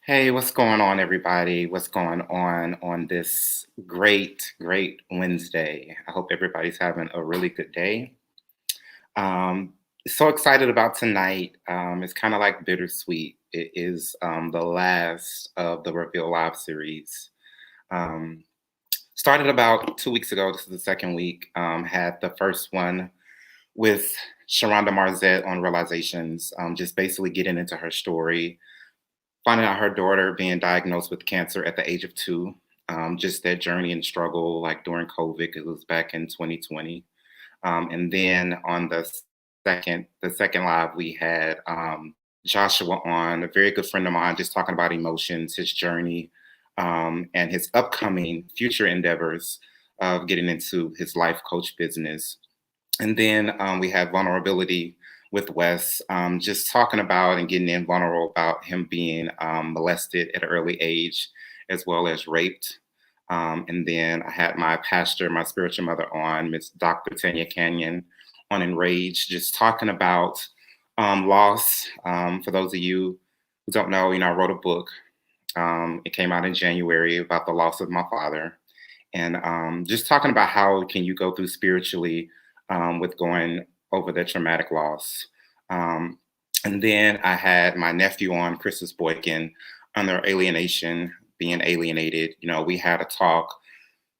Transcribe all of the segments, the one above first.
Hey, what's going on, everybody? What's going on this great Wednesday? I hope everybody's having a really good day. Um, so excited about tonight. It's kind of like bittersweet. It is the last of the Reveal Live series. Um, Started about 2 weeks ago. This is the second week. Had the first one with Sharonda Marzette on Realizations, just basically getting into her story, finding out her daughter being diagnosed with cancer at the age of 2, just that journey and struggle, like during COVID, 'cause it was back in 2020. And then on the second live, we had Joshua on, a very good friend of mine, just talking about emotions, his journey, and his upcoming future endeavors of getting into his life coach business. And then we had vulnerability with Wes, just talking about and getting in vulnerable about him being molested at an early age, as well as raped. And then I had my pastor, my spiritual mother on, Miss Dr. Tanya Canyon, on Enrage, just talking about loss. For those of you who don't know, I wrote a book. It came out in January about the loss of my father, and just talking about how can you go through spiritually with going over the traumatic loss. Um, and then I had my nephew on, Chris's Boykin, under alienation, being alienated. We had a talk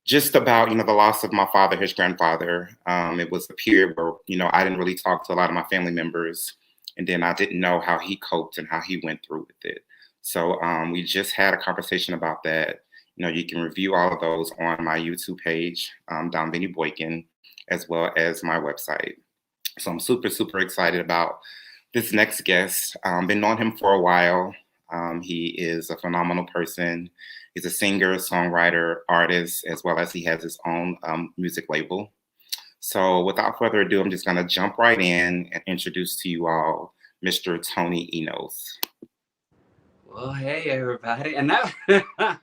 just about the loss of my father, his grandfather. It was a period where I didn't really talk to a lot of my family members, and then I didn't know how he coped and how he went through with it. So we just had a conversation about that. You can review all of those on my YouTube page, Donvinnie Boykin, as well as my website. So I'm super excited about this next guest. Been knowing him for a while. He is a phenomenal person. He's a singer, songwriter, artist, as well as he has his own music label. So without further ado, I'm just going to jump right in and introduce to you all Mr. Tony Enos. Well, hey everybody, and that that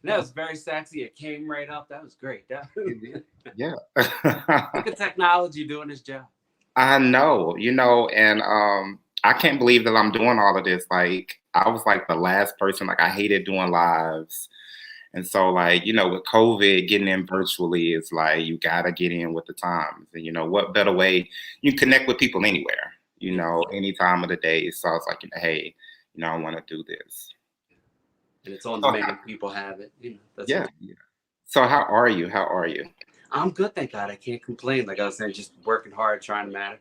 was very sexy. It came right up. That was great. Yeah. Look at technology doing its job. I know, and I can't believe that I'm doing all of this. Like, I was like the last person, like, I hated doing lives. And so, like, with COVID, getting in virtually is like, you got to get in with the times. And, what better way? You can connect with people anywhere, any time of the day. So I was like, hey, I want to do this. And it's on So, demand. People have it. That's yeah, what. yeah. So how are you? How are you? I'm good, thank God. I can't complain. Like I was saying, just working hard, trying to matter.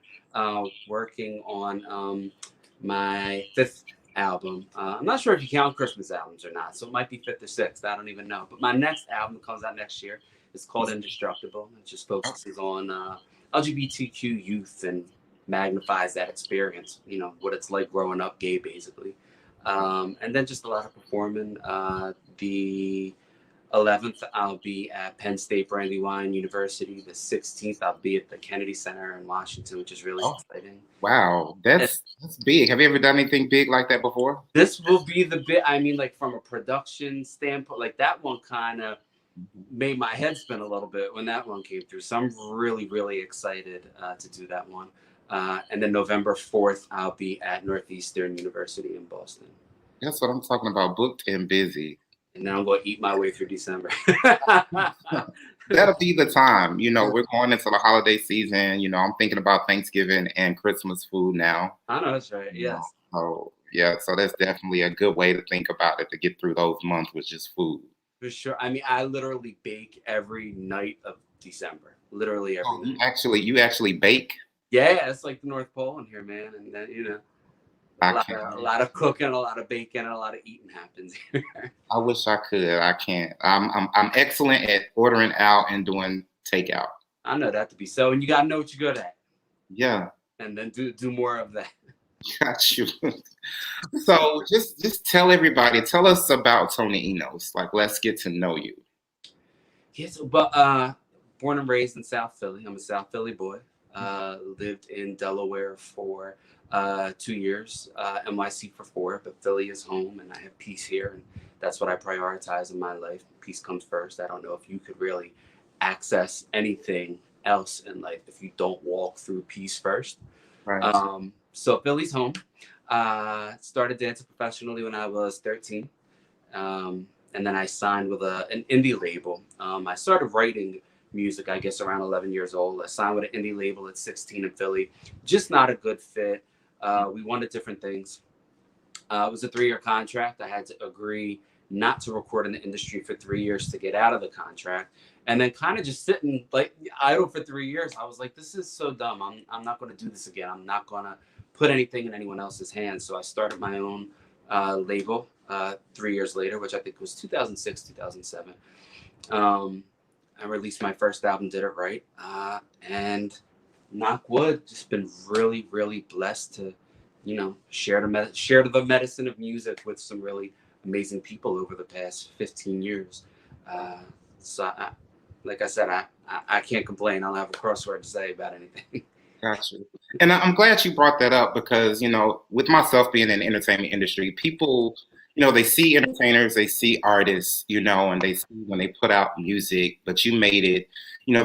Working on my fifth album. I'm not sure if you count Christmas albums or not, so it might be fifth or sixth. I don't even know. But my next album comes out next year. It's called Indestructible. It just focuses on LGBTQ youth and magnifies that experience. What it's like growing up gay, basically. And then just a lot of performing. The 11th, I'll be at Penn State Brandywine University. The 16th, I'll be at the Kennedy Center in Washington, which is really exciting. Wow, that's big. Have you ever done anything big like that before? This will be the bit. I mean, like from a production standpoint, like that one kind of made my head spin a little bit when that one came through. So I'm really excited to do that one. And then November 4th, I'll be at Northeastern University in Boston. That's what I'm talking about. Booked and busy. And then I'm going to eat my way through December. That'll be the time. We're going into the holiday season. I'm thinking about Thanksgiving and Christmas food now. I know that's right. Yes. So yeah, so that's definitely a good way to think about it, to get through those months with just food. For sure. I mean, I literally bake every night of December. Literally every night. You actually bake? Yeah, it's like the North Pole in here, man. And then, a lot of cooking, a lot of baking, and a lot of eating happens here. I wish I could. I can't. I'm excellent at ordering out and doing takeout. I know that to be so, and you gotta know what you're good at. Yeah. And then do more of that. Got you. So just tell us about Tony Enos. Like, let's get to know you. Yes, but born and raised in South Philly. I'm a South Philly boy. Lived in Delaware for 2 years, NYC for 4, but Philly is home and I have peace here, and that's what I prioritize in my life. Peace comes first. I don't know if you could really access anything else in life if you don't walk through peace first. Right. So Philly's home. Started dancing professionally when I was 13. And then I signed with an indie label. I started writing music, I guess, around 11 years old. I signed with an indie label at 16 in Philly. Just not a good fit. We wanted different things. It was a 3-year contract. I had to agree not to record in the industry for 3 years to get out of the contract. And then kind of just sitting like idle for 3 years. I was like, this is so dumb. I'm not going to do this again. I'm not going to put anything in anyone else's hands. So I started my own label 3 years later, which I think was 2006, 2007. I released my first album, Did It Right. And knock wood, just been really, really blessed to, share the medicine of music with some really amazing people over the past 15 years. Like I said, I can't complain. I don't have a cross word to say about anything. Gotcha. And I'm glad you brought that up because, with myself being in the entertainment industry, people, they see entertainers, they see artists, and they see when they put out music, but you made it,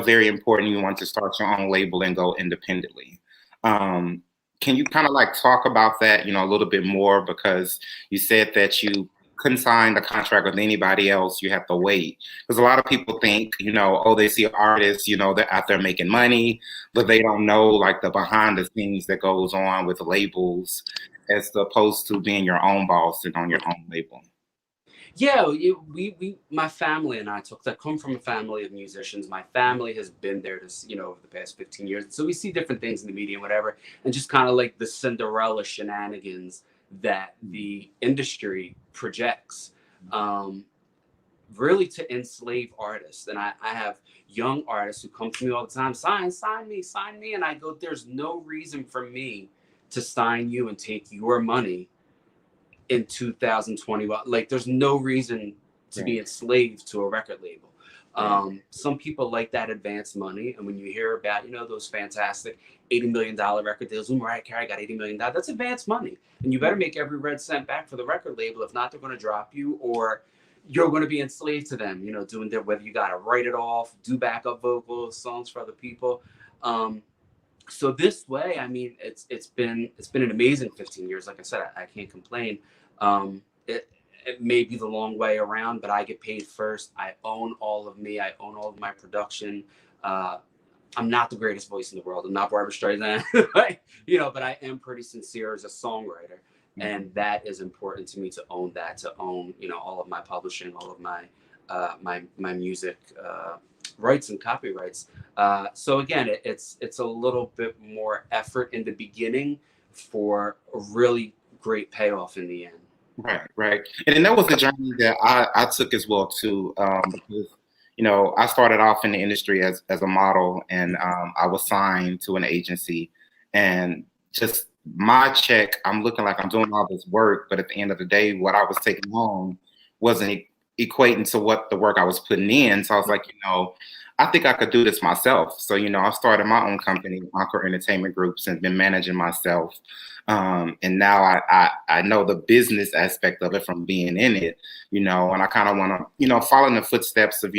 very important. You want to start your own label and go independently. Can you kind of like talk about that, a little bit more? Because you said that you couldn't sign the contract with anybody else. You have to wait. Because a lot of people think, they see artists, they're out there making money, but they don't know like the behind the scenes that goes on with labels as opposed to being your own boss and on your own label. Yeah, my family and I come from a family of musicians. My family has been there over the past 15 years. So we see different things in the media and whatever, and just kind of like the Cinderella shenanigans that the industry projects, really to enslave artists. And I have young artists who come to me all the time, sign me. And I go, there's no reason for me to sign you and take your money in 2020. Like, there's no reason to be enslaved to a record label. Some people like that advance money, and when you hear about those fantastic $80 million record deals, Mariah Carey got $80 million, that's advance money, and you better make every red cent back for the record label. If not, they're going to drop you, or you're going to be enslaved to them, doing their, whether you got to write it off, do backup vocals, songs for other people. So this way, I mean, it's been an amazing 15 years. Like I said, I can't complain. It may be the long way around, but I get paid first. I own all of me. I own all of my production. I'm not the greatest voice in the world. I'm not Barbra Streisand, but I am pretty sincere as a songwriter. And that is important to me, to own that, to own, all of my publishing, all of my my music rights and copyrights. So again, it's a little bit more effort in the beginning for a really great payoff in the end. Right. And then that was the journey that I took as well too, because I started off in the industry as a model, and I was signed to an agency, and just my check, I'm looking like I'm doing all this work, but at the end of the day, what I was taking home wasn't equating to what the work I was putting in. So I was like, I think I could do this myself. So, I started my own company, Encore Entertainment Groups, and been managing myself. And now I know the business aspect of it from being in it, and I kind of want to, follow in the footsteps of,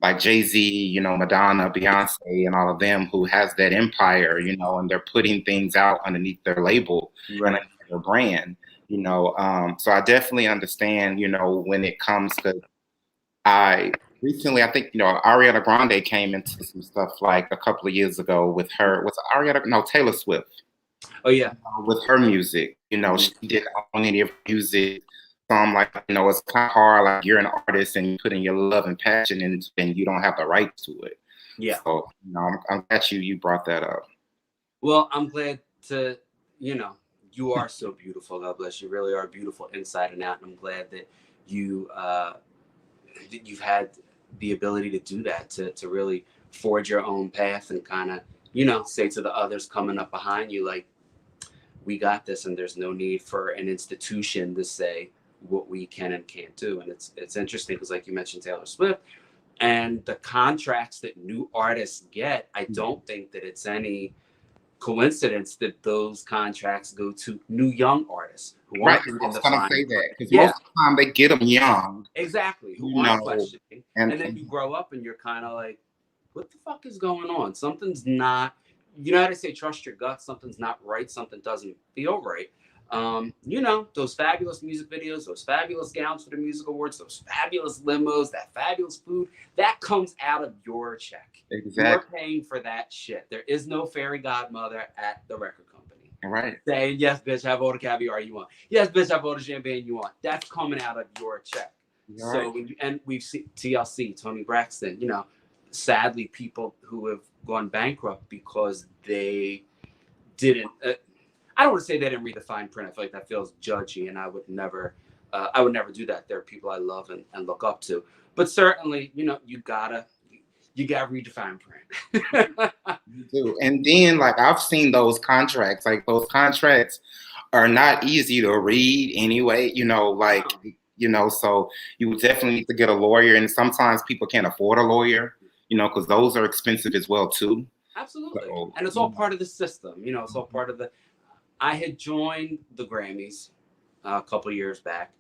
like Jay-Z, Madonna, Beyonce, and all of them who has that empire, and they're putting things out underneath their label and their brand, So I definitely understand, when it comes to, I think, Ariana Grande came into some stuff like a couple of years ago with her, Taylor Swift. Oh yeah. With her music, she didn't own any of her music. So I'm like, it's kind of hard. Like, you're an artist and you put in your love and passion, and you don't have the right to it. Yeah. So, I'm glad you brought that up. Well, I'm glad to, you are so beautiful. God bless you. Really are beautiful inside and out. And I'm glad that you've had the ability to do that, to really forge your own path and kind of, say to the others coming up behind you, like, we got this, and there's no need for an institution to say what we can and can't do. And it's interesting because, like you mentioned, Taylor Swift and the contracts that new artists get, I don't think that it's any coincidence that those contracts go to new young artists who aren't in the fine. Say that because most of the time they get them young. Exactly. Who aren't questioning. And then you grow up and you're kind of like, what the fuck is going on? Something's not, how they say, trust your gut. Something's not right. Something doesn't feel right. You know, those fabulous music videos, those fabulous gowns for the music awards, those fabulous limos, that fabulous food, that comes out of your check. You're Exactly. paying for that shit. There is no fairy godmother at the record company Right. saying, yes, bitch, have all the caviar you want. Yes, bitch, have all the champagne you want. That's coming out of your check. You're right. So, and we've seen TLC, Tony Braxton, you know, sadly, people who have gone bankrupt because they didn't. I don't want to say they didn't read the fine print. I feel like that feels judgy, and I would never do that. There are people I love and look up to, but certainly, you know, you gotta read the fine print. You do. And then, like, I've seen those contracts. Like, those contracts are not easy to read anyway. Like, No, so you would definitely need to get a lawyer. And sometimes people can't afford a lawyer, because those are expensive as well too. absolutely, So, and it's all part of the system. You know, it's all part of the. I had joined the Grammys a couple years back,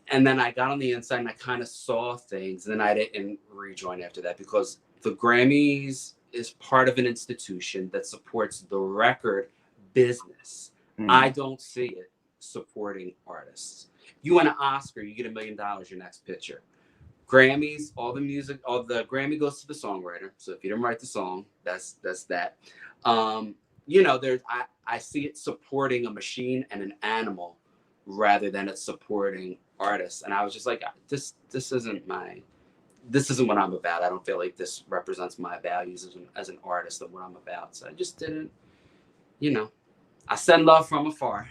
and then I got on the inside and I kind of saw things, and then I didn't rejoin after that because the Grammys is part of an institution that supports the record business. I mm, don't see it supporting artists. You win an Oscar, you get $1 million your next picture. Grammys, all the music, all the Grammy goes to the songwriter. So if you didn't write the song, that's that. You know, I see it supporting a machine and an animal rather than it supporting artists. And I was just like, this isn't what I'm about. I don't feel like this represents my values as an artist of what I'm about. So I just didn't, you know, I send love from afar.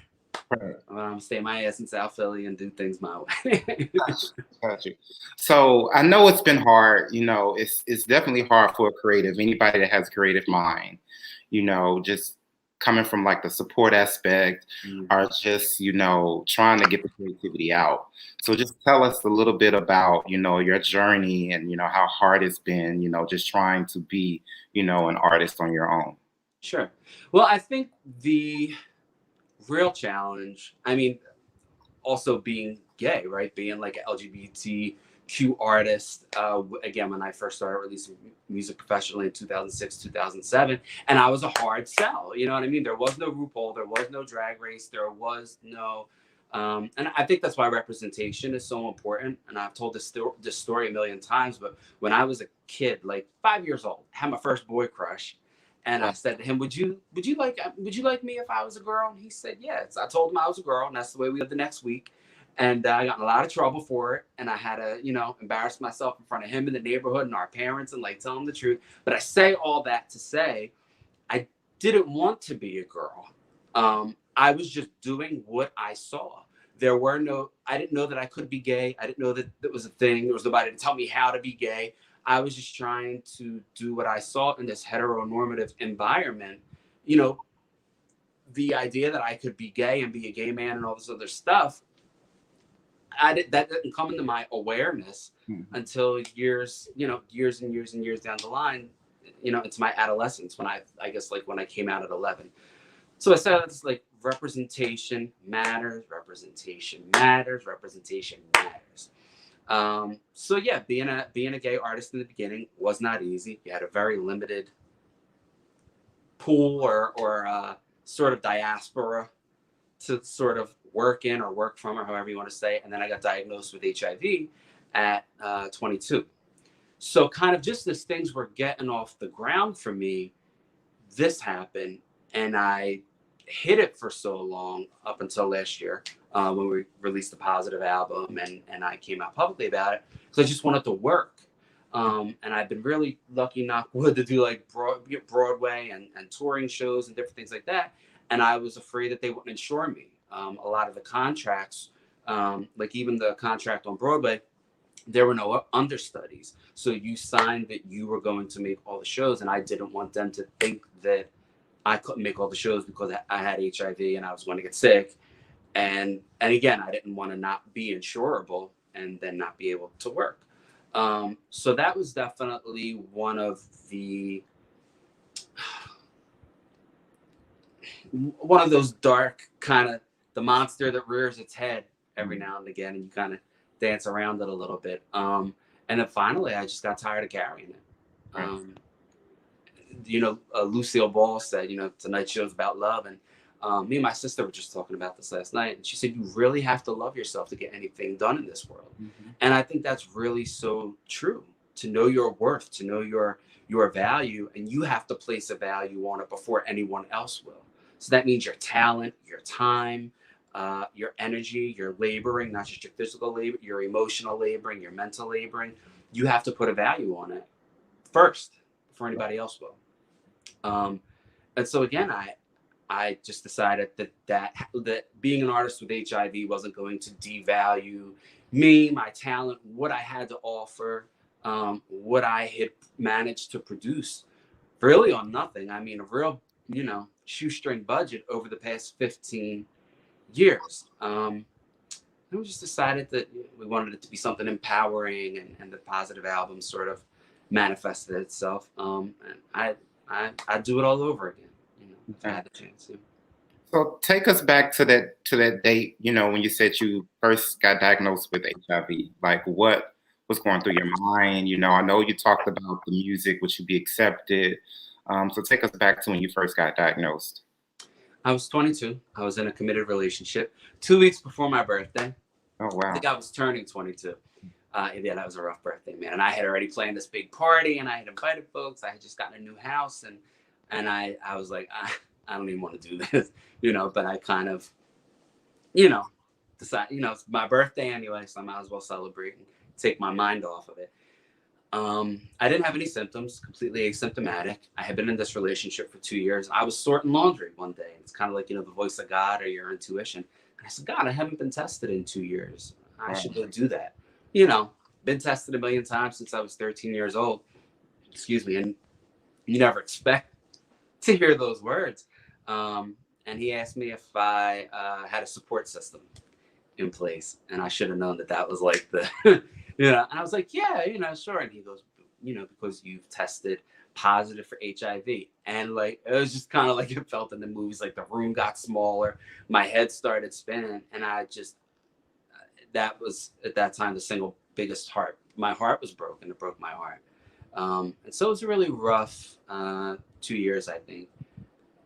right. I'm gonna stay my ass in South Philly and do things my way. Got you. So I know it's been hard. It's definitely hard for a creative, anybody that has a creative mind. Just coming from like the support aspect, or just trying to get the creativity out. So just tell us a little bit about your journey and how hard it's been. Just trying to be an artist on your own. Sure. Well, I think the real challenge, I mean, also being gay, right? Being like an LGBTQ artist. Again, when I first started releasing music professionally in 2006, 2007, and I was a hard sell. You know what I mean? There was no RuPaul, there was no Drag Race, there was no. And I think that's why representation is so important. And I've told this story a million times, but when I was a kid, like 5 years old, I had my first boy crush. And I said to him, would you like me if I was a girl? And he said, yes. I told him I was a girl, and that's the way we lived the next week. And I got in a lot of trouble for it. And I had to, embarrass myself in front of him in the neighborhood and our parents and like tell them the truth. But I say all that to say, I didn't want to be a girl. I was just doing what I saw. I didn't know that I could be gay. I didn't know that that was a thing. There was nobody to tell me how to be gay. I was just trying to do what I saw in this heteronormative environment. You know, the idea that I could be gay and be a gay man and all this other stuff, that didn't come into my awareness Mhm. until years and years and years down the line. It's my adolescence when I guess like when I came out at 11. So I said it's like representation matters, representation matters, representation matters. So yeah, being a gay artist in the beginning was not easy. You had a very limited pool or sort of diaspora to sort of work in or work from or however you want to say it. And then I got diagnosed with HIV at 22. So kind of just as things were getting off the ground for me, this happened, and I hid it for so long up until last year when we released the Positive album and I came out publicly about it because I just wanted to work. And I've been really lucky, knock wood, to do like Broadway and touring shows and different things like that. And I was afraid that they wouldn't insure me. A lot of the contracts, like even the contract on Broadway, there were no understudies. So you signed that you were going to make all the shows, and I didn't want them to think that I couldn't make all the shows because I had HIV and I was going to get sick. And again, I didn't want to not be insurable and then not be able to work. So that was definitely one of those dark kind of the monster that rears its head every now and again, and you kind of dance around it a little bit. And then finally, I just got tired of carrying it. Right. Lucille Ball said, tonight's show's about love, and Me and my sister were just talking about this last night, and she said, you really have to love yourself to get anything done in this world. Mm-hmm. And I think that's really so true. To know your worth, to know your value, and you have to place a value on it before anyone else will. So that means your talent, your time, your energy, your laboring, not just your physical labor, your emotional laboring, your mental laboring. You have to put a value on it first before anybody else will. And so again, I just decided that being an artist with HIV wasn't going to devalue me, my talent, what I had to offer, what I had managed to produce, really on nothing. I mean, a real, shoestring budget over the past 15 years. And we just decided that we wanted it to be something empowering, and the positive album sort of manifested itself. And I'd do it all over again, if I had the chance to. So take us back to that date, when you said you first got diagnosed with HIV. Like, what was going through your mind? I know you talked about the music, which would be accepted. So take us back to when you first got diagnosed. I was 22. I was in a committed relationship 2 weeks before my birthday. Oh, wow. I think I was turning 22. Yeah, that was a rough birthday, man. And I had already planned this big party, and I had invited folks. I had just gotten a new house, and I was like, I don't even want to do this, but I kind of, decide, it's my birthday anyway, so I might as well celebrate and take my mind off of it. I didn't have any symptoms, completely asymptomatic. I had been in this relationship for 2 years. I was sorting laundry one day. It's kind of like, the voice of God or your intuition. And I said, God, I haven't been tested in 2 years. I should go do that. Been tested a million times since I was 13 years old. Excuse me. And you never expect to hear those words. And he asked me if I had a support system in place. And I should have known that was like the, and I was like, yeah, sure. And he goes, because you've tested positive for HIV. And like, it was just kind of like it felt in the movies, like the room got smaller, my head started spinning. And that was at that time the single biggest my heart was broken. It broke my heart. And so it was a really rough 2 years, I think,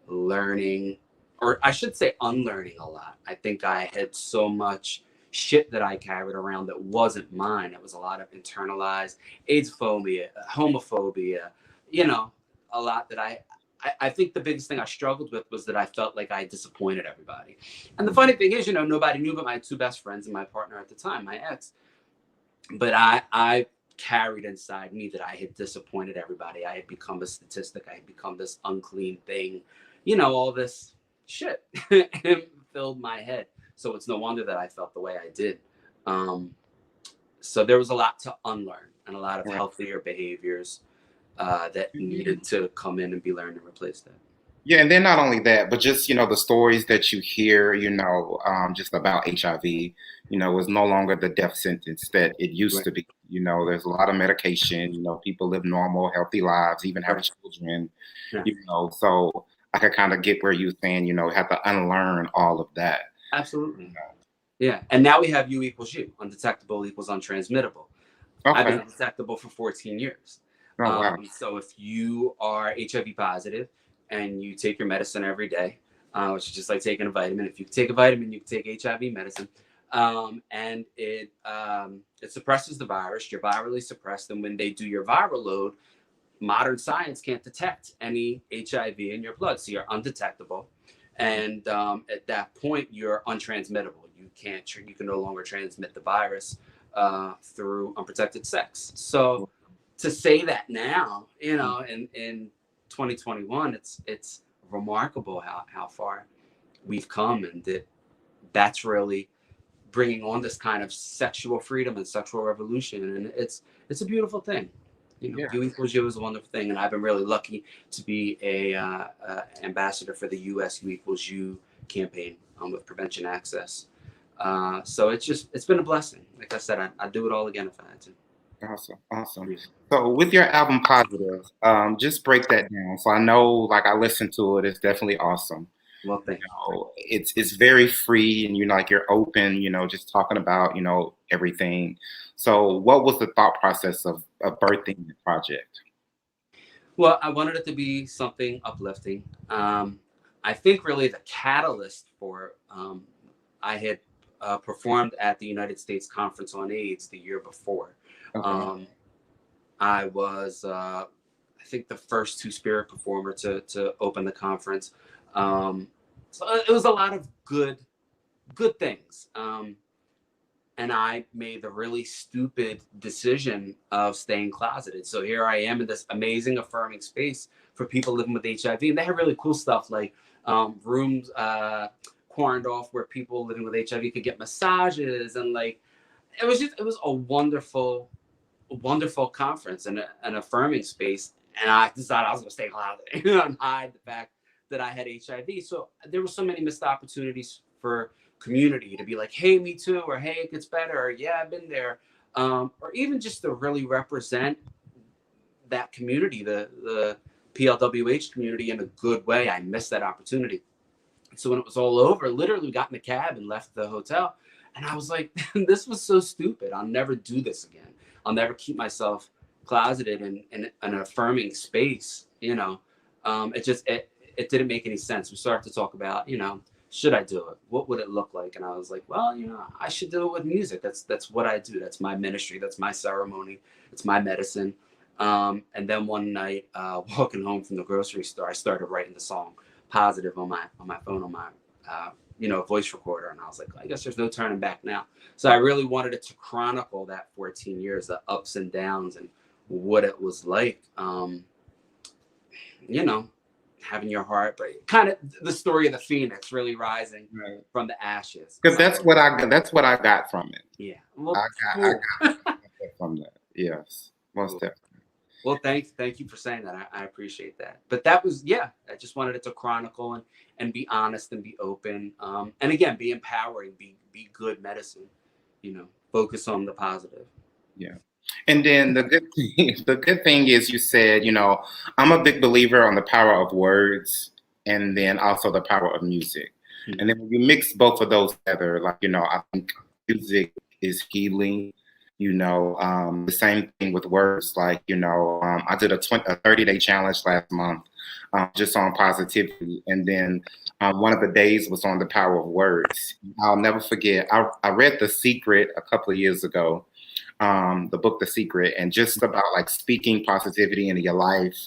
learning, or I should say unlearning a lot. I think I had so much shit that I carried around that wasn't mine. It was a lot of internalized AIDS phobia, homophobia, a lot that I think the biggest thing I struggled with was that I felt like I disappointed everybody. And the funny thing is, nobody knew but my two best friends and my partner at the time, my ex. But I carried inside me that I had disappointed everybody. I had become a statistic. I had become this unclean thing, all this shit filled my head. So it's no wonder that I felt the way I did. So there was a lot to unlearn and a lot of healthier behaviors that needed to come in and be learned and replace that. Yeah, and then not only that, but just, the stories that you hear, just about HIV, is no longer the death sentence that it used to be. There's a lot of medication, people live normal, healthy lives, even have children, so I could kind of get where you're saying, have to unlearn all of that. Absolutely. Yeah. And now we have U equals U, undetectable equals untransmittable. Okay. I've been undetectable for 14 years. Oh, wow. So if you are HIV positive and you take your medicine every day, which is just like taking a vitamin. If you take a vitamin, you can take HIV medicine. And it suppresses the virus. You're virally suppressed. And when they do your viral load, modern science can't detect any HIV in your blood. So you're undetectable. And at that point, you're untransmittable. You can no longer transmit the virus through unprotected sex. So to say that now, in 2021, it's remarkable how far we've come, and that's really bringing on this kind of sexual freedom and sexual revolution, and it's a beautiful thing. U equals U is a wonderful thing, and I've been really lucky to be a ambassador for the U.S. U equals U campaign with Prevention Access. So it's been a blessing. Like I said, I'd do it all again if I had to. Awesome. Yeah. So with your album Positive, just break that down. So I know, like, I listened to it. It's definitely awesome. Well, thank you. It's very free, and you're open. Just talking about everything. So what was the thought process of birthing the project? Well, I wanted it to be something uplifting. I think really the catalyst for I had performed at the United States Conference on AIDS the year before. Okay. I was, I think, the first two-spirit performer to open the conference. So it was a lot of good things. And I made the really stupid decision of staying closeted. So here I am in this amazing, affirming space for people living with HIV, and they have really cool stuff like rooms quarantined off where people living with HIV could get massages, and like it was a wonderful conference and an affirming space. And I decided I was going to stay closeted and hide the fact that I had HIV. So there were so many missed opportunities for community to be like, hey, me too, or hey, it gets better, or yeah, I've been there, or even just to really represent that community, the PLWH community, in a good way. I missed that opportunity. So when it was all over, literally got in a cab and left the hotel. And I was like, this was so stupid. I'll never do this again. I'll never keep myself closeted in an affirming space. It didn't make any sense. We started to talk about, should I do it? What would it look like? And I was like, well, I should do it with music. That's what I do. That's my ministry. That's my ceremony. It's my medicine. And then one night, walking home from the grocery store, I started writing the song Positive on my phone, on my voice recorder. And I was like, I guess there's no turning back now. So I really wanted it to chronicle that 14 years, the ups and downs, and what it was like, having your heart break. Kind of the story of the phoenix really rising from the ashes. Because that's what I got from it. Yeah. Well, I got from that. Yes, most definitely. Well, thank you for saying that. I appreciate that. But that was, I just wanted it to chronicle and be honest and be open. And again, be empowering, be good medicine, focus on the positive. Yeah. And then the good thing is you said, I'm a big believer on the power of words and then also the power of music. Mm-hmm. And then when you mix both of those together, I think music is healing. The same thing with words. I did a 30-day challenge last month just on positivity. And then one of the days was on the power of words. I'll never forget. I read The Secret a couple of years ago, the book The Secret, and just about like speaking positivity into your life.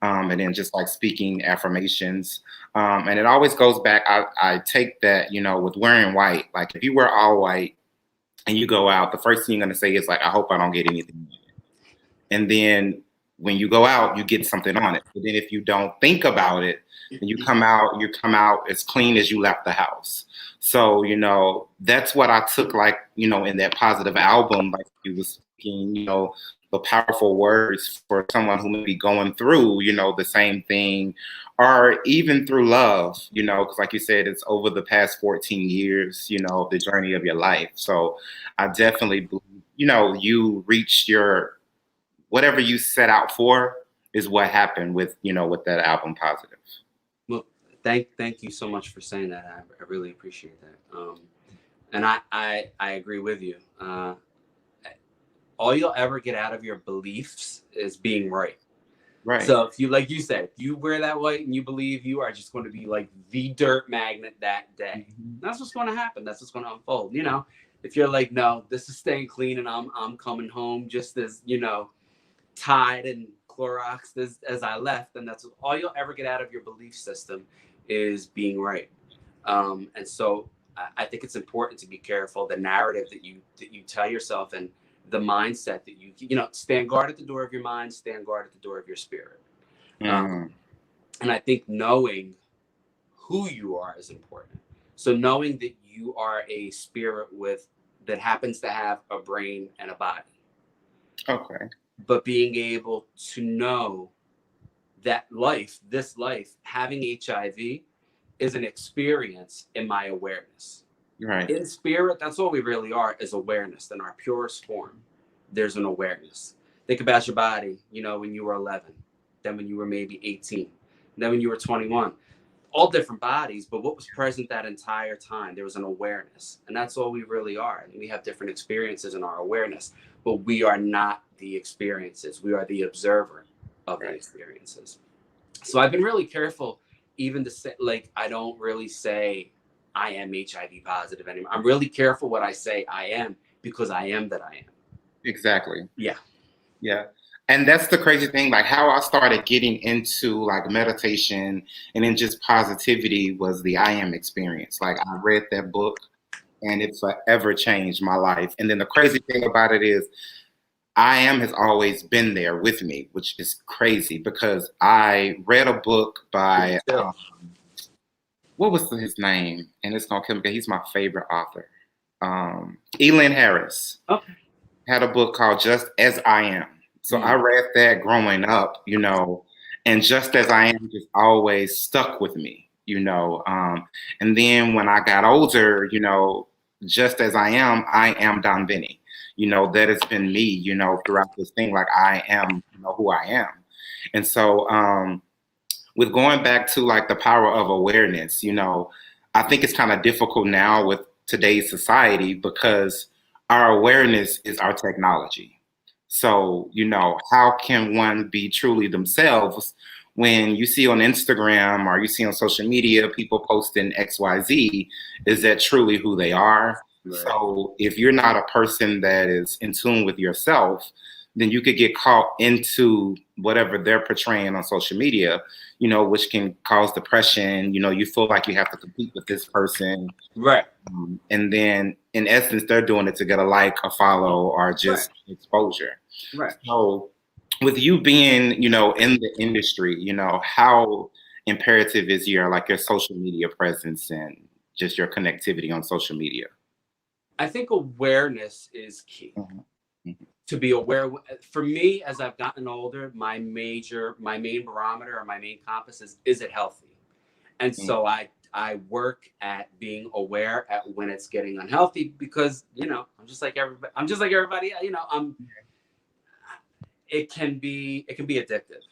And then just like speaking affirmations. And it always goes back. I take that, with wearing white. Like if you wear all white, and you go out, the first thing you're going to say is like, I hope I don't get anything. And then when you go out, you get something on it. But then if you don't think about it, and you come out as clean as you left the house. So, that's what I took, in that positive album, like you was speaking, the powerful words for someone who may be going through, the same thing, or even through love, because like you said, it's over the past 14 years, the journey of your life. So I definitely believe, you reached your, whatever you set out for is what happened with that album Positive. Well, thank you so much for saying that. I really appreciate that. And I agree with you. All you'll ever get out of your beliefs is being right. Right. So if you, like you said, if you wear that white and you believe you are just going to be like the dirt magnet that day, that's what's going to happen. That's what's going to unfold. If you're like, no, this is staying clean and I'm coming home just as, tied and Cloroxed as I left, then that's all you'll ever get out of your belief system is being right. And so I think it's important to be careful the narrative that you tell yourself, and the mindset that you stand guard at the door of your mind, stand guard at the door of your spirit. And I think knowing who you are is important. So knowing that you are a spirit that happens to have a brain and a body. Okay. But being able to know that this life, having HIV is an experience in my awareness. Right. In spirit, that's all we really are, is awareness. In our purest form, there's an awareness. Think about your body, when you were 11, then when you were maybe 18, then when you were 21. All different bodies, but what was present that entire time? There was an awareness. And that's all we really are. And we have different experiences in our awareness, but we are not the experiences. We are the observer of the experiences. So I've been really careful even to say, like, I don't really say I am HIV positive anymore. I'm really careful what I say I am, because I am that I am. Exactly. Yeah. Yeah. And that's the crazy thing, like how I started getting into like meditation and then just positivity was the I Am experience. Like I read that book and it forever changed my life. And then the crazy thing about it is I Am has always been there with me, which is crazy because I read a book by what was his name? And it's gonna kill me because he's my favorite author. Elin Harris. Okay. Had a book called Just As I Am. So I read that growing up, you know, and Just As I Am just always stuck with me, you know. And then when I got older, you know, Just As I am Donvinnie. You know, that has been me, you know, throughout this thing. Like I am, you know, who I am. And so with going back to like the power of awareness, you know, I think it's kind of difficult now with today's society because our awareness is our technology. So, you know, how can one be truly themselves when you see on Instagram or you see on social media people posting XYZ? Is that truly who they are? Right. So, if you're not a person that is in tune with yourself, then you could get caught into whatever they're portraying on social media, you know, which can cause depression. You know, you feel like you have to compete with this person. Right. And then in essence, they're doing it to get a like, a follow, or just exposure. Right. So with you being, you know, in the industry, you know, how imperative is your social media presence and just your connectivity on social media? I think awareness is key. Mm-hmm. Mm-hmm. To be aware, for me, as I've gotten older, my main barometer or my main compass is it healthy? And so I work at being aware at when it's getting unhealthy, because, you know, I'm just like everybody, you know, it can be addictive.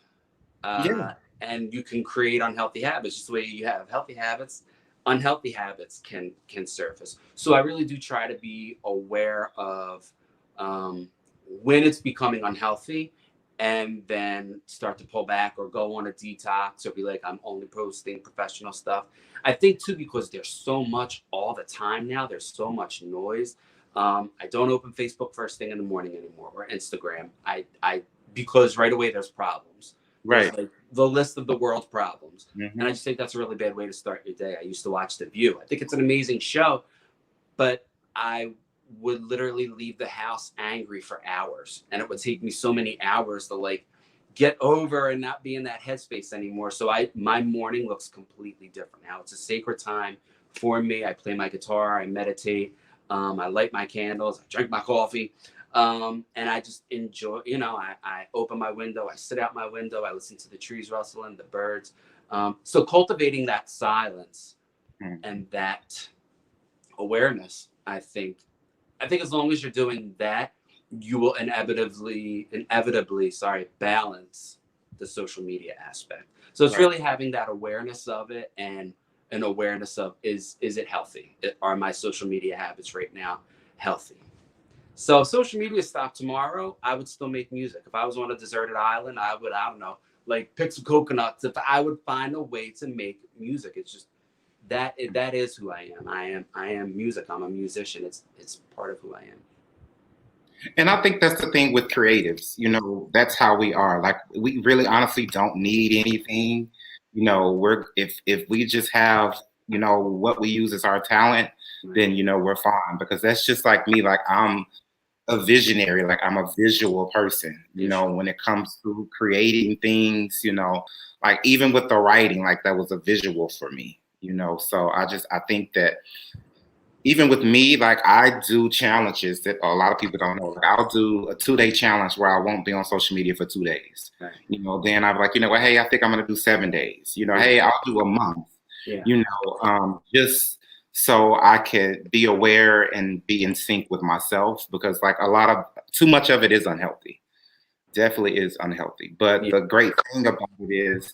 And you can create unhealthy habits, just the way you have healthy habits. Unhealthy habits can surface. So I really do try to be aware of when it's becoming unhealthy, and then start to pull back or go on a detox or be like, I'm only posting professional stuff. I think too, because there's so much all the time now, there's so much noise. I don't open Facebook first thing in the morning anymore, or Instagram. Because right away there's problems. Right. There's like the list of the world's problems. Mm-hmm. And I just think that's a really bad way to start your day. I used to watch The View. I think it's an amazing show, but I would literally leave the house angry for hours, and it would take me so many hours to like get over and not be in that headspace anymore. So my morning looks completely different now. It's a sacred time for me. I play my guitar, I meditate, I light my candles, I drink my coffee, and I just enjoy, you know, I open my window, I sit out my window, I listen to the trees rustling, the birds. So cultivating that silence and that awareness, I think as long as you're doing that, you will inevitably balance the social media aspect. So it's really having that awareness of it, and an awareness of is it healthy? Are my social media habits right now healthy? So if social media stopped tomorrow, I would still make music. If I was on a deserted island, I don't know, like pick some coconuts. If I would find a way to make music, it's just that is who I am. I am music. I'm a musician. It's part of who I am. And I think that's the thing with creatives, you know, that's how we are. Like we really honestly don't need anything. You know, if we just have, you know, what we use as our talent, then, you know, we're fine. Because that's just like me. Like I'm a visionary, like I'm a visual person, you know, when it comes to creating things, you know, like even with the writing, like that was a visual for me, you know. So I think that even with me, like I do challenges that a lot of people don't know. Like I'll do a 2-day challenge where I won't be on social media for 2 days. Right. You know, then I'm like, you know what, hey, I think I'm gonna do 7 days. You know, hey, I'll do a month. Yeah. You know, just so I could be aware and be in sync with myself, because like too much of it is unhealthy. Definitely is unhealthy. But the great thing about it is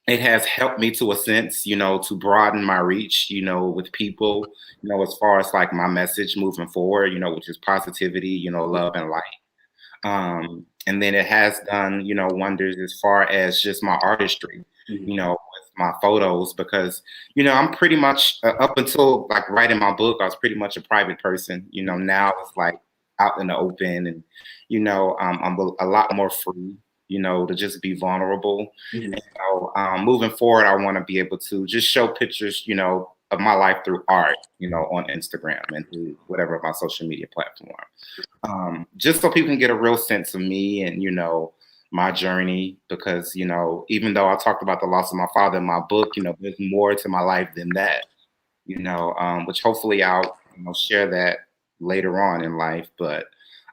it has helped me to a sense, you know, to broaden my reach, you know, with people, you know, as far as like my message moving forward, you know, which is positivity, you know, love and light. And then it has done, you know, wonders as far as just my artistry, you know, with my photos because, I'm pretty much up until like writing my book, I was pretty much a private person. Now it's like out in the open and, I'm a lot more free, to just be vulnerable. Mhm. And so moving forward, I want to be able to just show pictures, of my life through art, on Instagram and through whatever my social media platform. Just so people can get a real sense of me and, my journey, because, even though I talked about the loss of my father in my book, there's more to my life than that, which hopefully I'll, share that later on in life. But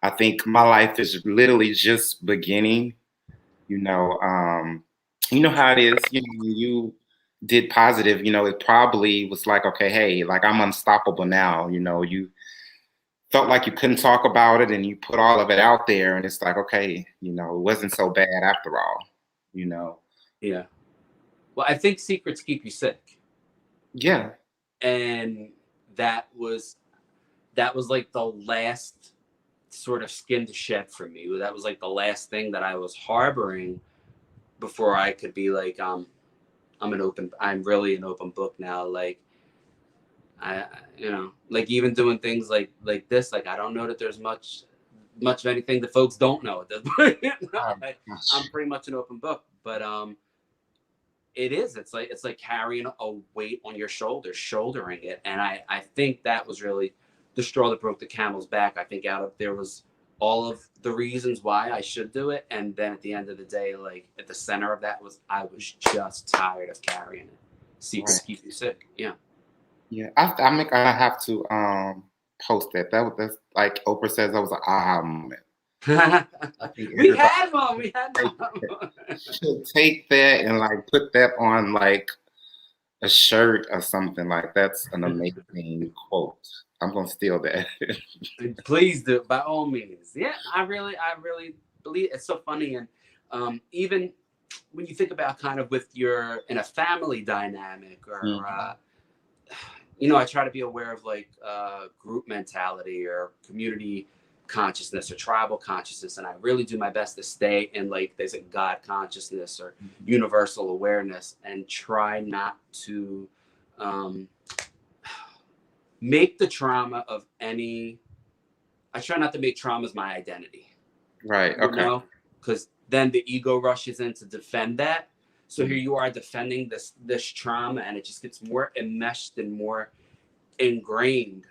I think my life is literally just beginning, you know, um, how it is, when you did positive, it probably was like, okay, hey, like I'm unstoppable now, you felt like you couldn't talk about it and you put all of it out there and it's like, okay, it wasn't so bad after all, you know. Yeah. Well, I think secrets keep you sick, Yeah. and that was that was like the last sort of skin to shed for me. That was like the last thing that I was harboring before I could be like, I'm really an open book now. Like like even doing things like this, like I don't know that there's much of anything that folks don't know at this point. Oh, Like, I'm gosh. pretty much an open book, but it's like carrying a weight on your shoulders, shouldering it. And I think that was really the straw that broke the camel's back. I think out of there was all of the reasons why I should do it, and then at the end of the day, like at the center of that was I was just tired of carrying it. Secrets Right. keep you sick. Yeah. Yeah. I have to post that. That's like Oprah says, that was an aha moment. I think We everybody had one. We had should one. should take that and like put that on like a shirt or something. Like that's an amazing quote. I'm gonna steal that. Please do, by all means. Yeah, I really believe it's so funny. And even when you think about kind of with your in a family dynamic, or Mhm. I try to be aware of like group mentality or community consciousness or tribal consciousness, and I really do my best to stay in like there's a God consciousness or universal awareness, and try not to um, make the trauma of any. I try not to make traumas my identity, Right. Okay. because then the ego rushes in to defend that. So here Mhm. you are defending this trauma, and it just gets more enmeshed and more ingrained.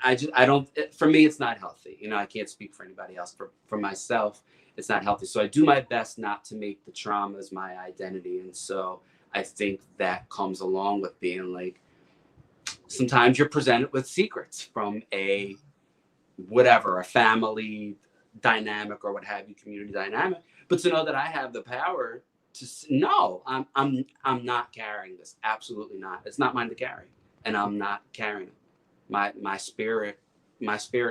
I don't. For me, it's not healthy. I can't speak for anybody else. For myself, it's not healthy. So I do my best not to make the traumas my identity, and so I think that comes along with being like sometimes you're presented with secrets from a family dynamic or what have you, community dynamic. But to know that I have the power to no, I'm not carrying this. Absolutely not. It's not mine to carry, and I'm not carrying it. My spirit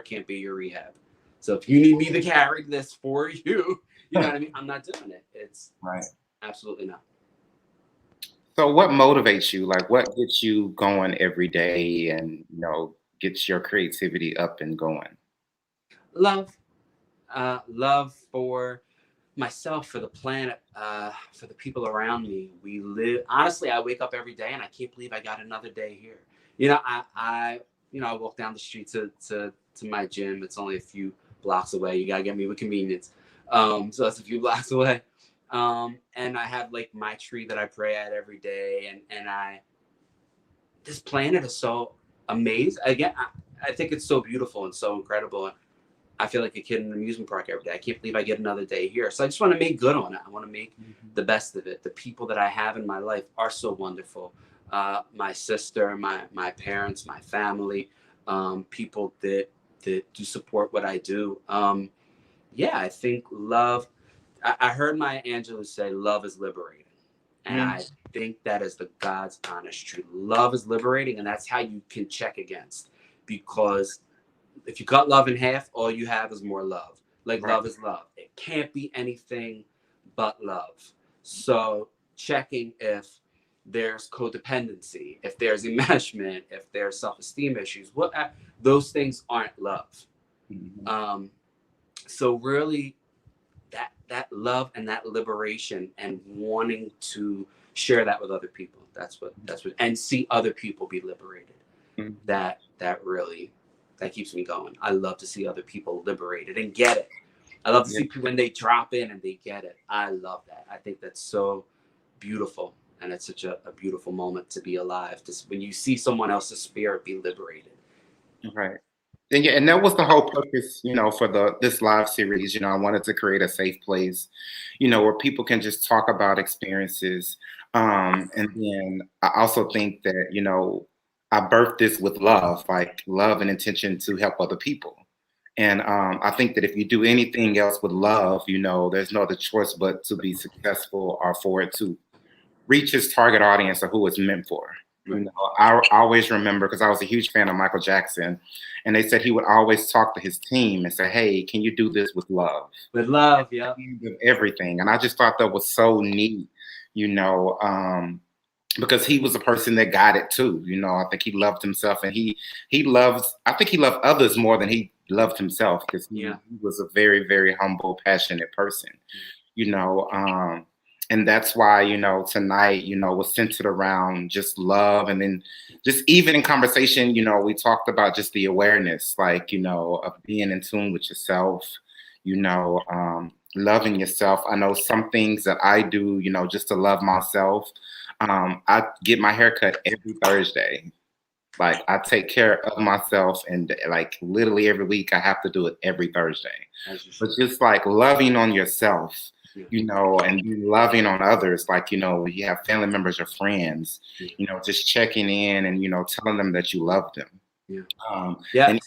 can't be your rehab. So if you need me to carry this for you, you know what I mean. I'm not doing it. It's Right. absolutely not. So what motivates you? Like what gets you going every day and, gets your creativity up and going? Love, love for myself, for the planet, for the people around me. We live. Honestly, I wake up every day and I can't believe I got another day here. I walk down the street to my gym. It's only a few blocks away. You gotta get me with convenience. So that's a few blocks away. And I have like my tree that I pray at every day, and this planet is so amazing. Again, I think it's so beautiful and so incredible. I feel like a kid in an amusement park every day. I can't believe I get another day here. So I just want to make good on it. I want to make Mhm. the best of it. The people that I have in my life are so wonderful. My sister, my parents, my family, people that do support what I do. Yeah, I think love. I heard Maya Angelou say, "Love is liberating," and Mm. I think that is the God's honest truth. Love is liberating, and that's how you can check against, because if you cut love in half, all you have is more love. Like Right. love is love. It can't be anything but love. So checking if there's codependency, if there's enmeshment, if there's self-esteem issues, those things aren't love. Mhm. Um, so really that love and that liberation and wanting to share that with other people. That's what, and see other people be liberated. Mhm. That really, that keeps me going. I love to see other people liberated and get it. I love to see people when they drop in and they get it. I love that. I think that's so beautiful. And it's such a beautiful moment to be alive. When you see someone else's spirit be liberated. Right. And yeah, and that was the whole purpose, for this live series. I wanted to create a safe place, where people can just talk about experiences. And then I also think that, I birthed this with love, like love and intention to help other people. And I think that if you do anything else with love, there's no other choice but to be successful or for it to reach his target audience or who it's meant for. I always remember, because I was a huge fan of Michael Jackson, and they said he would always talk to his team and say, "Hey, can you do this with love?" With love, yeah. With everything. And I just thought that was so neat, because he was a person that got it too. I think he loved himself, and I think he loved others more than he loved himself, because he was a very, very humble, passionate person, and that's why, tonight, was centered around just love. And then just even in conversation, we talked about just the awareness, like, of being in tune with yourself, loving yourself. I know some things that I do, just to love myself. I get my hair cut every Thursday. Like, I take care of myself, and like literally every week I have to do it every Thursday. But just like loving on yourself, and loving on others, like, you have family members or friends, just checking in and, telling them that you love them. And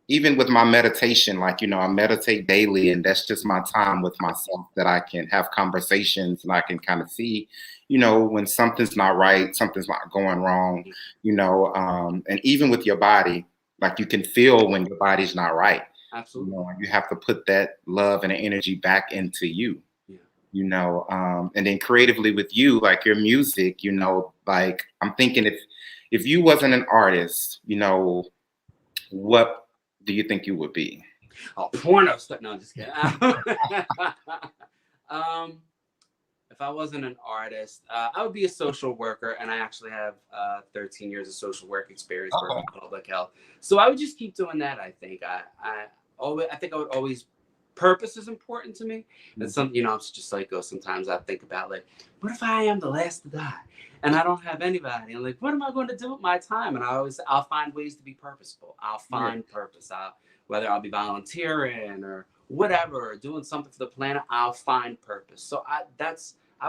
even with my meditation, like, I meditate daily, and that's just my time with myself, that I can have conversations and I can kind of see, when something's not right, something's not going wrong, and even with your body, like, you can feel when your body's not right. Absolutely. You have to put that love and energy back into you. And then creatively with you, like your music, like, I'm thinking, if you wasn't an artist, what do you think you would be? Oh, porno stuff. No, I'm just kidding. If I wasn't an artist, I would be a social worker, and I actually have 13 years of social work experience working in public health. So I would just keep doing that. I think I think I would always. Purpose is important to me. And I'm just psycho. Sometimes I think about, like, what if I am the last to die and I don't have anybody? And like, what am I going to do with my time? And I'll find ways to be purposeful. I'll find purpose. Whether I'll be volunteering or whatever, or doing something for the planet, I'll find purpose. So I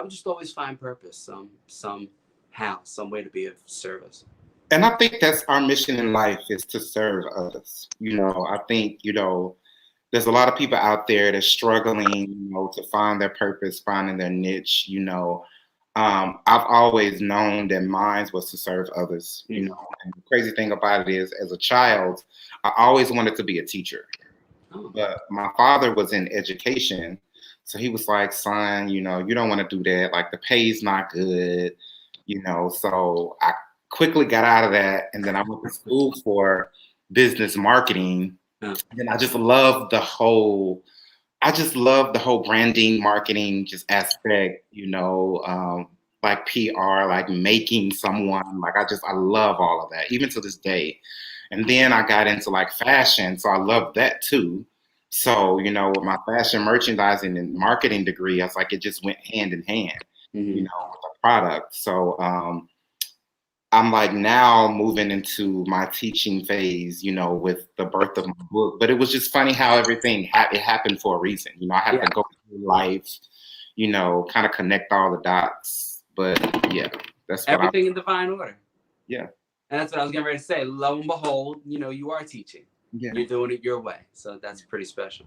would just always find purpose, somehow, some way to be of service. And I think that's our mission in life, is to serve others. I think, there's a lot of people out there that's struggling, to find their purpose, finding their niche. I've always known that mine was to serve others. And the crazy thing about it is, as a child, I always wanted to be a teacher. But my father was in education, so he was like, "Son, you don't want to do that. Like, the pay's not good." So I quickly got out of that, and then I went to school for business marketing. And I just love the whole branding, marketing, just aspect, like PR, like making someone, like, I love all of that, even to this day. And then I got into like fashion, so I love that too. So, with my fashion merchandising and marketing degree, I was like, it just went hand in hand, with the product. So, I'm like now moving into my teaching phase, with the birth of my book. But it was just funny how everything it happened for a reason. I had to go through life, kind of connect all the dots. But yeah, that's what everything in divine order. Yeah. And that's what I was getting ready to say. Lo and behold, you are teaching. Yeah. You're doing it your way. So that's pretty special.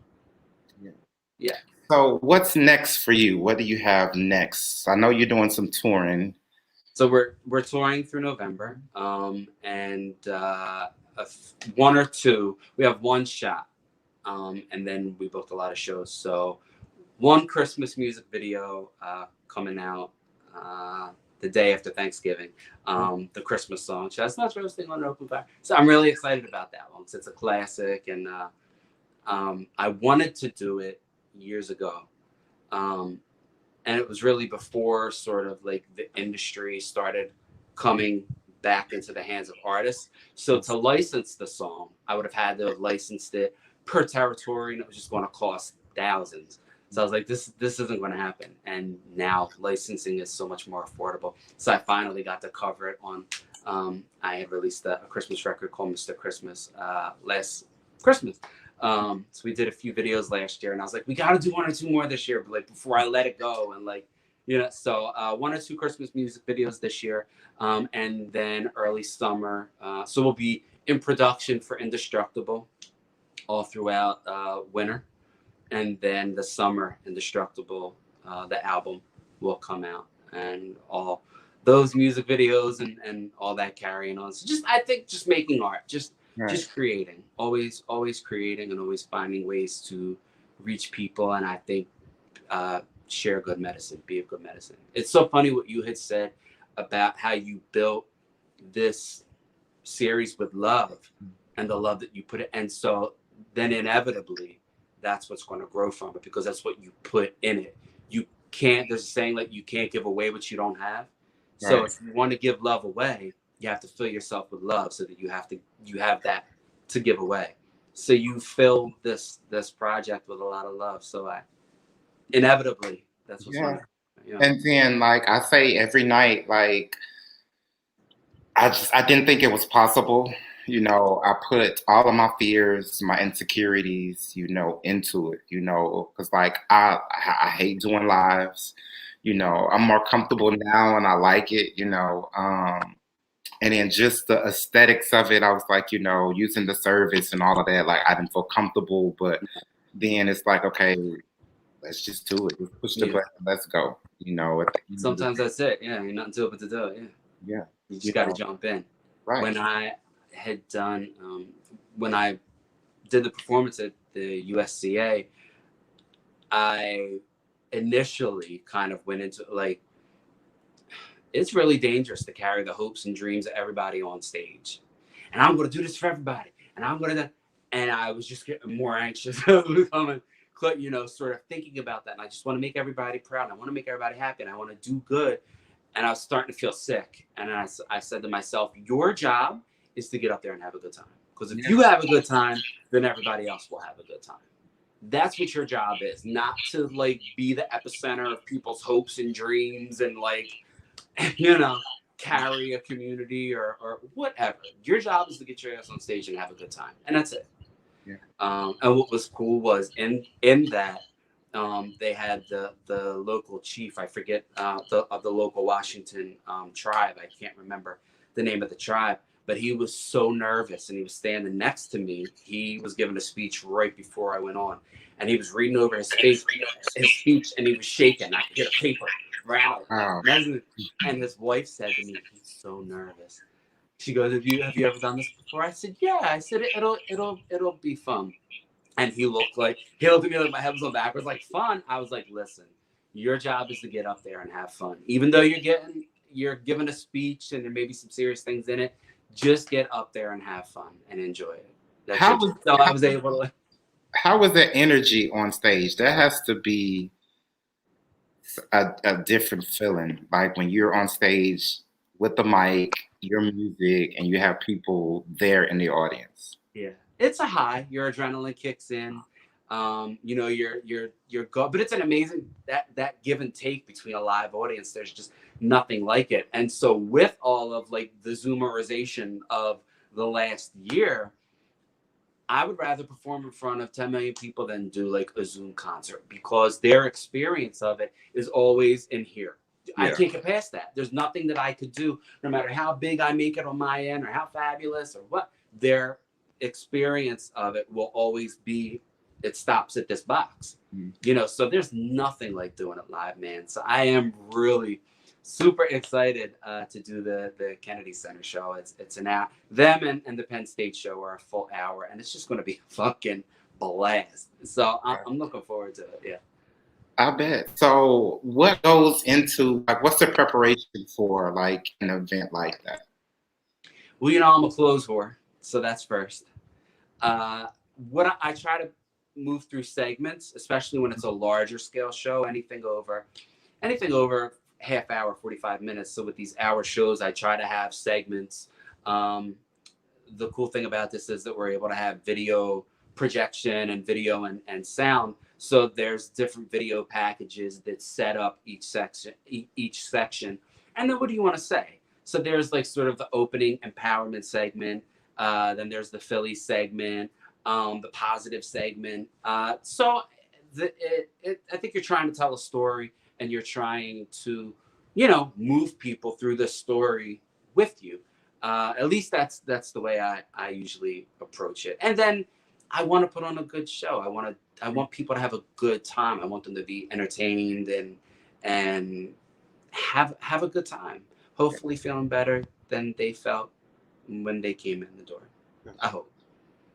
Yeah. Yeah. So what's next for you? What do you have next? I know you're doing some touring. So we're touring through November, and one or two. We have one shot, and then we booked a lot of shows. So one Christmas music video coming out the day after Thanksgiving. The Christmas song, "Chestnuts Roasting on an Open Fire." So I'm really excited about that one. It's a classic, and I wanted to do it years ago. And it was really before sort of like the industry started coming back into the hands of artists. So to license the song, I would have had to have licensed it per territory, and it was just going to cost thousands. So I was like, this isn't going to happen. And now licensing is so much more affordable. So I finally got to cover it on. I had released a Christmas record called Mr. Christmas last Christmas. So we did a few videos last year, and I was like, we got to do 1 or 2 more this year, but like before I let it go, and like, you know, so 1 or 2 Christmas music videos this year, and then early summer. So we'll be in production for Indestructible all throughout winter, and then the summer, Indestructible, the album will come out, and all those music videos and all that carrying on. So just, I think, just making art, just creating, always creating, and always finding ways to reach people. And I think share good medicine, be a good medicine. It's so funny what you had said about how you built this series with love and the love that you put it. And so then inevitably that's what's going to grow from it, because that's what you put in it. You can't, there's a saying like, you can't give away what you don't have. So if you want to give love away, you have to fill yourself with love, so that you have that to give away. So you filled this project with a lot of love. So inevitably that's what's going to happen. Yeah. And then, like I say every night, like I didn't think it was possible. You know, I put all of my fears, my insecurities, you know, into it, you know, because like I hate doing lives. You know, I'm more comfortable now and I like it, you know. And then just the aesthetics of it, I was like, you know, using the service and all of that, like I didn't feel comfortable. But then it's like, okay, let's just do it. Let's push the button. Let's go. You know, sometimes that's it. Yeah, you're nothing to it but to do it. Yeah. You just got to jump in. Right. When I had done, when I did the performance at the USCA, I initially kind of went into like, it's really dangerous to carry the hopes and dreams of everybody on stage. And I'm going to do this for everybody. And I'm going to, and I was just getting more anxious, you know, sort of thinking about that. And I just want to make everybody proud. And I want to make everybody happy. And I want to do good. And I was starting to feel sick. And I said to myself, your job is to get up there and have a good time. Because if you have a good time, then everybody else will have a good time. That's what your job is. Not to like be the epicenter of people's hopes and dreams and like, you know, carry a community or whatever. Your job is to get your ass on stage and have a good time. And that's it. Yeah. And what was cool was in that, they had the local chief, I forget, of the local Washington tribe. I can't remember the name of the tribe, but he was so nervous and he was standing next to me. He was giving a speech right before I went on, and he was reading over his speech, and he was shaking. I could get a paper rattle. Wow. And his wife said to me, he's so nervous. She goes, have you ever done this before? I said, yeah. I said, it'll be fun. And he looked at me like my head was on backwards, like fun. I was like, listen, your job is to get up there and have fun. Even though you're giving a speech and there may be some serious things in it, just get up there and have fun and enjoy it. I was able to. How was the energy on stage? That has to be a different feeling. Like when you're on stage with the mic, your music, and you have people there in the audience. Yeah, it's a high. Your adrenaline kicks in. You know, you're go, but it's an amazing that give and take between a live audience. There's just nothing like it. And so with all of like the Zoomerization of the last year, I would rather perform in front of 10 million people than do like a Zoom concert, because their experience of it is always in here. Yeah. I can't get past that. There's nothing that I could do, no matter how big I make it on my end or how fabulous or what. Their experience of it will always be, it stops at this box. You know, so there's nothing like doing it live, man. So I am really super excited to do the Kennedy Center show. It's an hour. Them and the Penn State show are a full hour, and it's just going to be a fucking blast. So I'm looking forward to it. Yeah. I bet. So what goes into, like, what's the preparation for like an event like that? Well, you know, I'm a clothes whore, so that's first. What I try to move through segments, especially when it's a larger scale show, anything over anything over half hour, 45 minutes. So with these hour shows, I try to have segments. The cool thing about this is that we're able to have video projection and video and sound. So there's different video packages that set up each section. And then what do you want to say? So there's like sort of the opening empowerment segment. Then there's the Philly segment, the positive segment. I think you're trying to tell a story, and you're trying to, move people through the story with you. At least that's the way I usually approach it. And then I want to put on a good show. I want people to have a good time. I want them to be entertained and have a good time. Hopefully feeling better than they felt when they came in the door. I hope.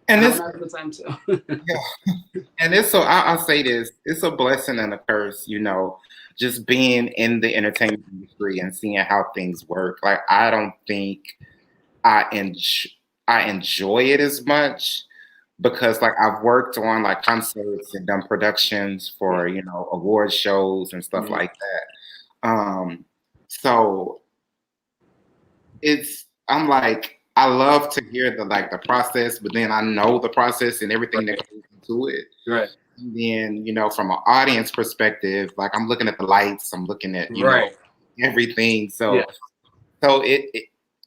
And it's a good time too. yeah. And it's I'll say this, it's a blessing and a curse, just being in the entertainment industry and seeing how things work. Like, I don't think I enjoy it as much, because like I've worked on like concerts and done productions for, award shows and stuff like that. So I'm like, I love to hear the process, but then I know the process and everything that goes into it. Right. And then, from an audience perspective, like I'm looking at the lights, I'm looking at, everything. So,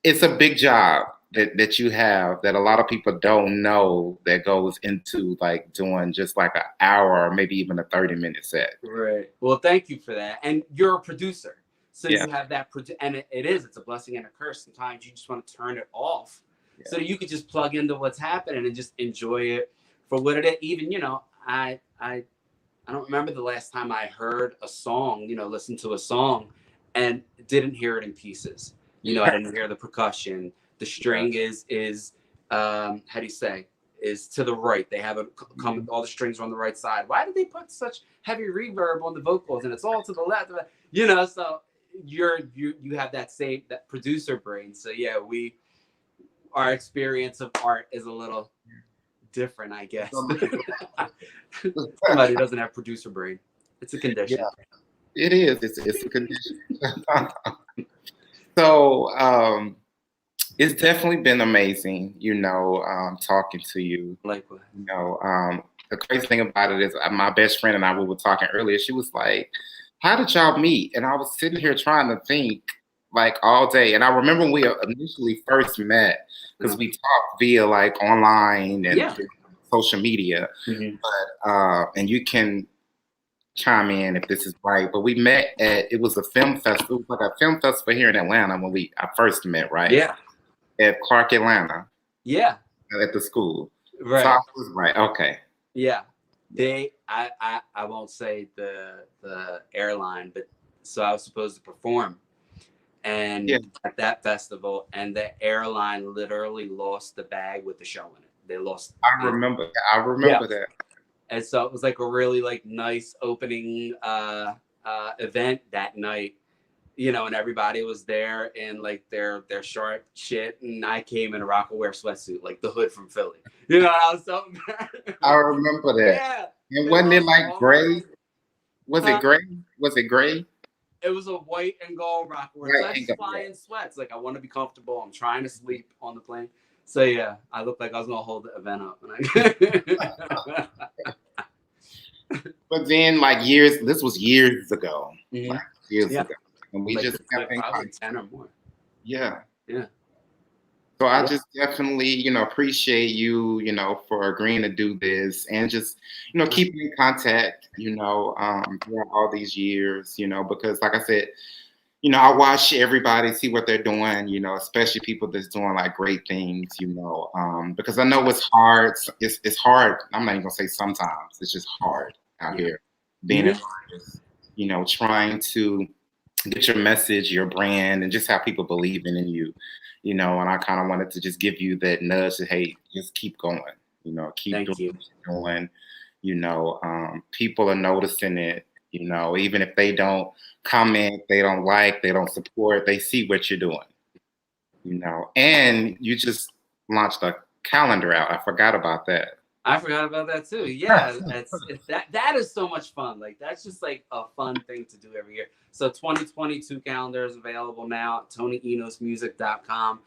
it's a big job that you have that a lot of people don't know that goes into like doing just like an hour or maybe even a 30-minute set. Right. Well, thank you for that. And you're a producer. So you have that, and it's a blessing and a curse. Sometimes you just want to turn it off so that you could just plug into what's happening and just enjoy it for what it is. Even, I don't remember the last time I heard a song, listened to a song and didn't hear it in pieces. I didn't hear the percussion. The string is how do you say, is to the right. They have all the strings are on the right side. Why did they put such heavy reverb on the vocals and it's all to the left? So you have that producer brain. So our experience of art is a little different, I guess. Somebody doesn't have producer brain. It's a condition. Yeah, it is. It's a condition. So it's definitely been amazing, talking to you. Likewise. The crazy thing about it is my best friend and I, we were talking earlier. She was like, how did y'all meet? And I was sitting here trying to think like all day. And I remember when we initially first met, because we talked via like online and social media. But and you can chime in if this is right. But we met it was a film festival. It was like a film festival here in Atlanta when I first met, right? Yeah. At Clark, Atlanta. Yeah. At the school. Right. So I was right. Okay. Yeah. I won't say the airline, but so I was supposed to perform and at that festival, and the airline literally lost the bag with the show in it. They lost. I remember that. And so it was like a really like nice opening event that night, and everybody was there in like their sharp shit, and I came in a Rockaware sweatsuit, like the Hood from Philly. I was so embarrassed. I remember that. Yeah. And wasn't it like gray? Was it gray? Was it gray? It was a white and gold Rockaware. So I just fly in sweats. Like I want to be comfortable. I'm trying to sleep on the plane. So I looked like I was gonna hold the event up. But then, this was years ago. Mm-hmm. Like years ago, and we just kept in probably 10 or more. Yeah. Yeah. So I just definitely, appreciate you, for agreeing to do this and just, keeping in contact, throughout all these years, because like I said, I watch everybody, see what they're doing, especially people that's doing like great things, because I know it's hard. It's hard. I'm not even gonna say sometimes. It's just hard out here being an artist, trying to get your message, your brand, and just have people believing in you, and I kind of wanted to just give you that nudge that, hey, just keep going, keep doing what you're doing. People are noticing it, even if they don't comment, they don't like, they don't support, they see what you're doing, and you just launched a calendar out. I forgot about that. I forgot about that too. Yeah, that is so much fun. Like that's just like a fun thing to do every year. So 2022 calendar is available now at TonyEnosMusic.com.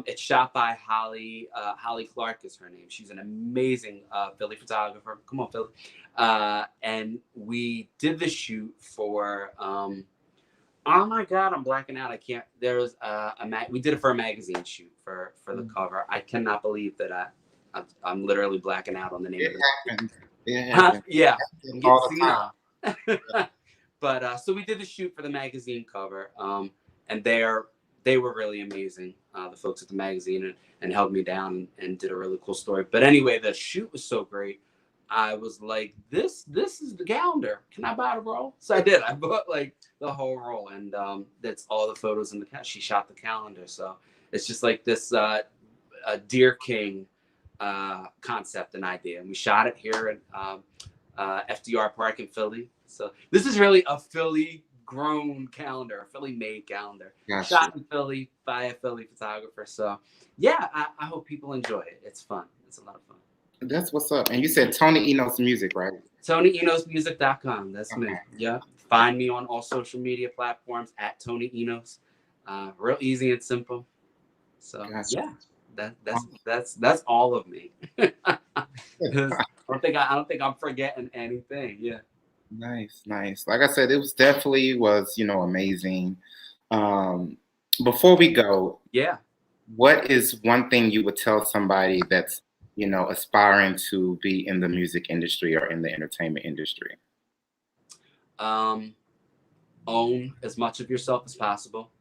It's shot by Holly. Holly Clark is her name. She's an amazing Philly photographer. Come on, Philly. And we did the shoot for. Oh my God, I'm blacking out. I can't. There was we did it for a magazine shoot for the cover. I cannot believe that I'm literally blacking out on the name It of it. happens. It happens. Yeah, It I'm happens getting all the time. senile. But so we did the shoot for the magazine cover, and they were really amazing. The folks at the magazine and held me down and did a really cool story. But anyway, the shoot was so great. I was like, this is the calendar. Can I buy the roll? So I did. I bought like the whole roll, and that's all the photos in the calendar. She shot the calendar, so it's just like this a Deer King concept and idea. And we shot it here at FDR Park in Philly. So this is really a Philly grown calendar, a Philly made calendar. Gotcha. Shot in Philly by a Philly photographer. So yeah, I hope people enjoy it. It's fun. It's a lot of fun. That's what's up. And you said Tony Enos Music, right? TonyEnosMusic.com. That's me. Yeah. Find me on all social media platforms at Tony Enos. Real easy and simple. So Gotcha. yeah, that's all of me. I don't think I'm forgetting anything. Yeah. Nice. Like I said, it was definitely amazing. Before we go, Yeah. what is one thing you would tell somebody that's aspiring to be in the music industry or in the entertainment industry? Own as much of yourself as possible.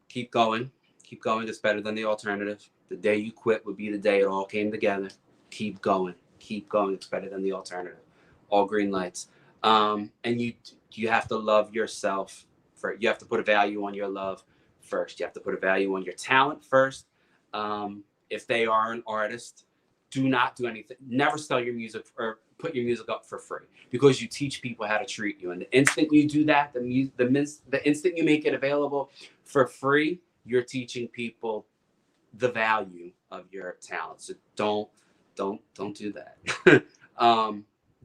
Keep going. It's better than the alternative. The day you quit would be the day it all came together. Keep going. It's better than the alternative. All green lights. And you have to love yourself. You have to put a value on your love first. You have to put a value on your talent first. If they are an artist, do not do anything. Never sell your music or put your music up for free, because you teach people how to treat you. And the instant you do that, the instant you make it available for free, you're teaching people the value of your talent. So don't do that.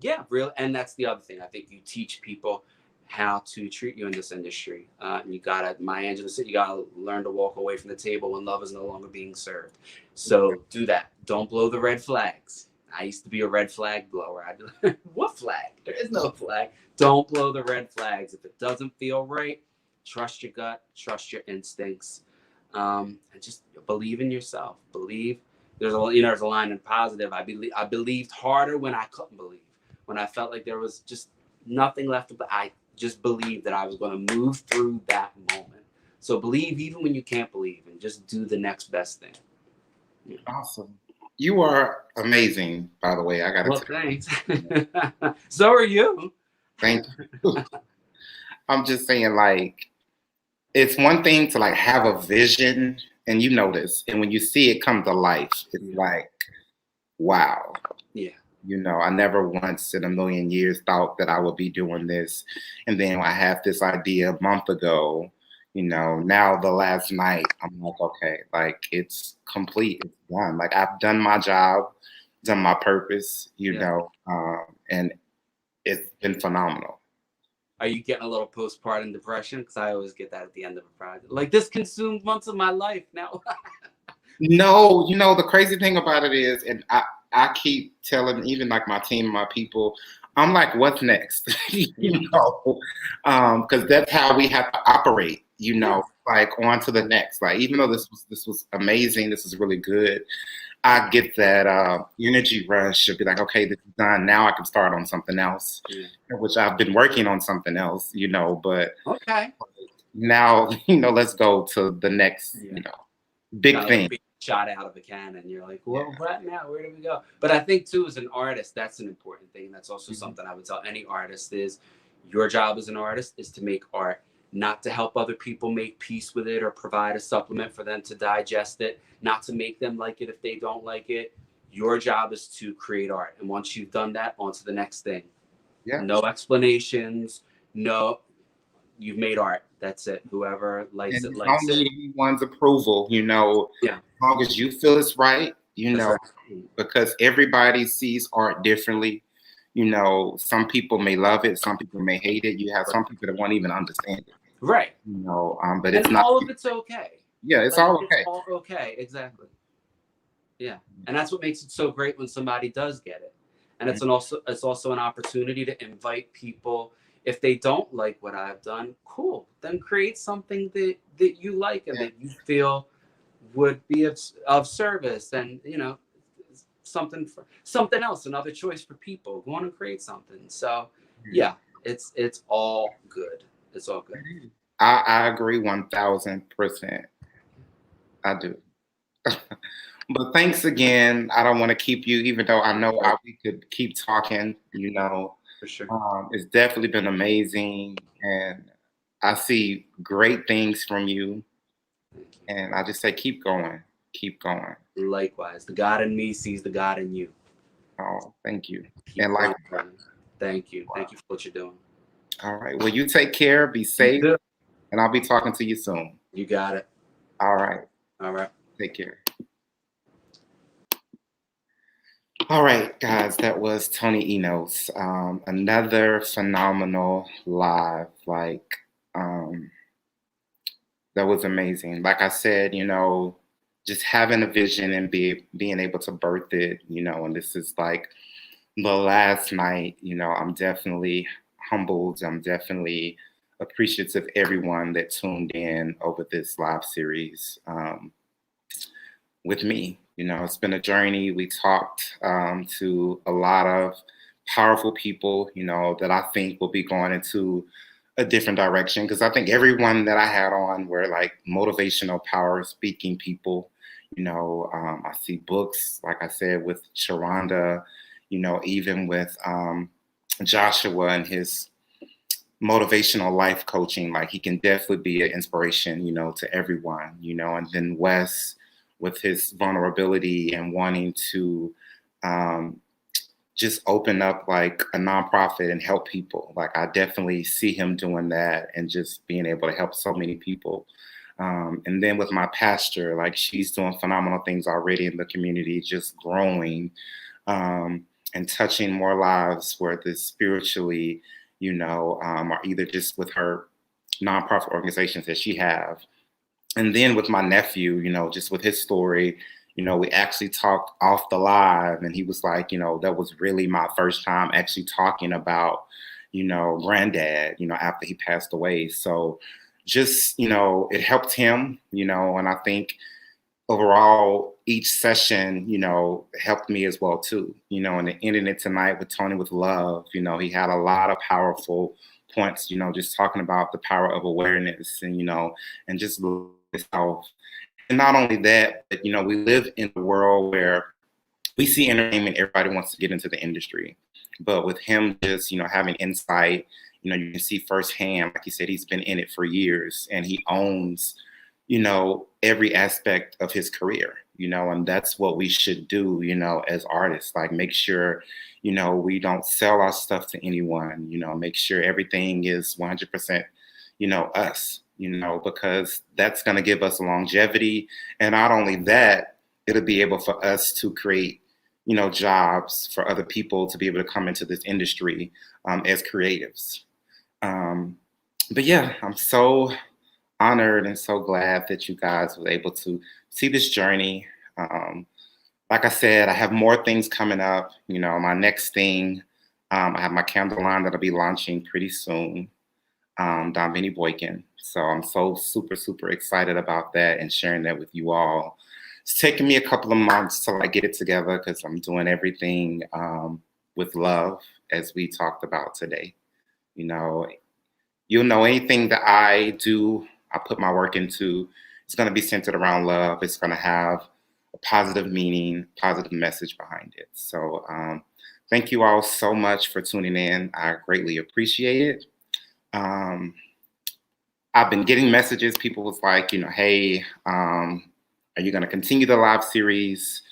Yeah, really. And that's the other thing. I think you teach people how to treat you in this industry. You gotta, Maya Angelou said, you gotta learn to walk away from the table when love is no longer being served. So do that. Don't blow the red flags. I used to be a red flag blower. I'd be like, what flag? There is no flag. Don't blow the red flags. If it doesn't feel right, trust your gut, trust your instincts, and just believe in yourself. Believe. There's a line in Positive. I believed harder when I couldn't believe. When I felt like there was just nothing left of I just believed that I was going to move through that moment. So believe even when you can't believe, and just do the next best thing. Yeah. Awesome. You are amazing, by the way. I got to thanks. So are you. Thank you. I'm just saying, like, it's one thing to like have a vision, and you know this, and when you see it come to life, it's like, wow. Yeah. I never once in a million years thought that I would be doing this. And then I had this idea a month ago, now the last night, I'm like, okay, like it's complete. It's done. Like I've done my job, done my purpose, and it's been phenomenal. Are you getting a little postpartum depression? Because I always get that at the end of a project. Like, this consumed months of my life now. No, the crazy thing about it is, and I keep telling even like my team, my people, I'm like, what's next? Because that's how we have to operate, like on to the next. Like, even though this was amazing, this is really good, I get that energy rush to be like, okay, this is done. Now I can start on something else, which I've been working on something else, but okay. Now, let's go to the next, big thing. Like shot out of a cannon. You're like, well, what now? Where do we go? But I think too, as an artist, that's an important thing. That's also something I would tell any artist is your job as an artist is to make art, not to help other people make peace with it or provide a supplement for them to digest it, not to make them like it if they don't like it. Your job is to create art. And once you've done that, on to the next thing. Yeah. No explanations. No, you've made art. That's it. Whoever likes it, likes it. You don't need anyone's approval, Yeah. As long as you feel it's right, you That's know, right. because everybody sees art differently. You know, some people may love it, some people may hate it. You have some people that won't even understand it. Right. You know, but it's And not. all of it's okay. Yeah, it's Like all it's okay. all okay. Exactly. Yeah. And that's what makes it so great when somebody does get it. And it's also an opportunity to invite people. If they don't like what I've done, cool. Then create something that you like and Yeah. that you feel would be of service, and something else, another choice for people who want to create something. So yeah, it's all good. It's all good. I agree 1000%. I do. But thanks again. I don't want to keep you, even though I know we could keep talking. You know, For sure. it's definitely been amazing, and I see great things from you. And I just say, keep going, keep going. Likewise, the God in me sees the God in you. Oh, thank you. And Keep like, going, brother. Thank you. Thank you for what you're doing. all right. Well, you take care, be You safe, too. and I'll be talking to you soon. You got it. All right. All right. Take care. All right, guys, that was Tony Enos. Another phenomenal live. Um, that was amazing. Like I said, just having a vision and being able to birth it, and this is like the last night, I'm definitely humbled. I'm definitely appreciative of everyone that tuned in over this live series. With me. It's been a journey. We talked to a lot of powerful people, that I think will be going into a different direction. Because I think everyone that I had on were like motivational power speaking people. I see books, like I said, with Sharonda, even with Joshua and his motivational life coaching. Like he can definitely be an inspiration, to everyone, and then Wes with his vulnerability and wanting to um, just open up like a nonprofit and help people. Like I definitely see him doing that and just being able to help so many people. And then with my pastor, like she's doing phenomenal things already in the community, just growing and touching more lives, whether spiritually, or either just with her nonprofit organizations that she have. And then with my nephew, just with his story, we actually talked off the live, and he was like, that was really my first time actually talking about, granddad, after he passed away. So just, it helped him, and I think overall each session, helped me as well too, and the ending it tonight with Tony with love, he had a lot of powerful points, just talking about the power of awareness and, and just itself. And not only that, but we live in a world where we see entertainment, everybody wants to get into the industry. But with him just, having insight, you can see firsthand, like he said, he's been in it for years and he owns, every aspect of his career, and that's what we should do, as artists, like make sure, we don't sell our stuff to anyone, make sure everything is 100%, us, because that's going to give us longevity. And not only that, it'll be able for us to create, jobs for other people to be able to come into this industry as creatives. But yeah, I'm so honored and so glad that you guys were able to see this journey. Like I said, I have more things coming up. My next thing, I have my candle line that'll be launching pretty soon, Donvinnie Boykin. So I'm so super, super excited about that and sharing that with you all. It's taken me a couple of months to like get it together because I'm doing everything with love, as we talked about today. You know, you'll know anything that I do, I put my work into, it's going to be centered around love. It's going to have a positive meaning, positive message behind it. So thank you all so much for tuning in. I greatly appreciate it. I've been getting messages. People was like, hey, are you going to continue the live series?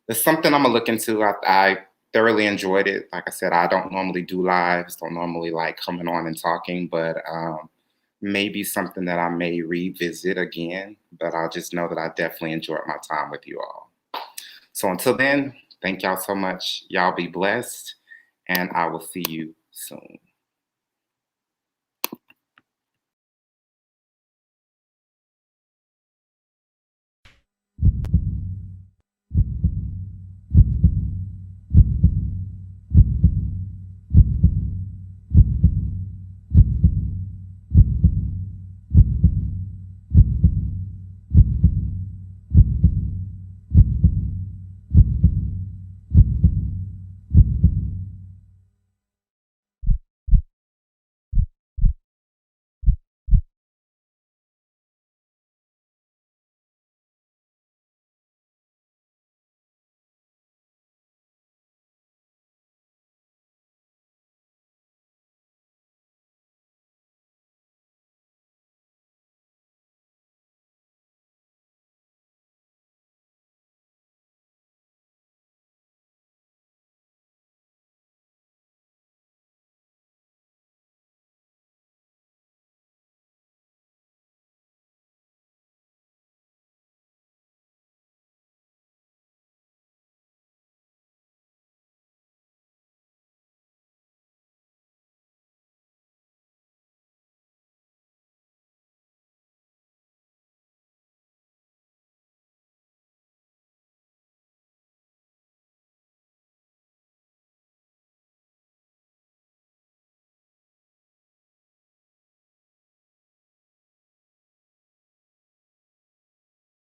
There's something I'm going to look into. I thoroughly enjoyed it. Like I said, I don't normally do lives, don't normally like coming on and talking, but maybe something that I may revisit again. But I'll just know that I definitely enjoyed my time with you all. So until then, thank y'all so much. Y'all be blessed, and I will see you soon.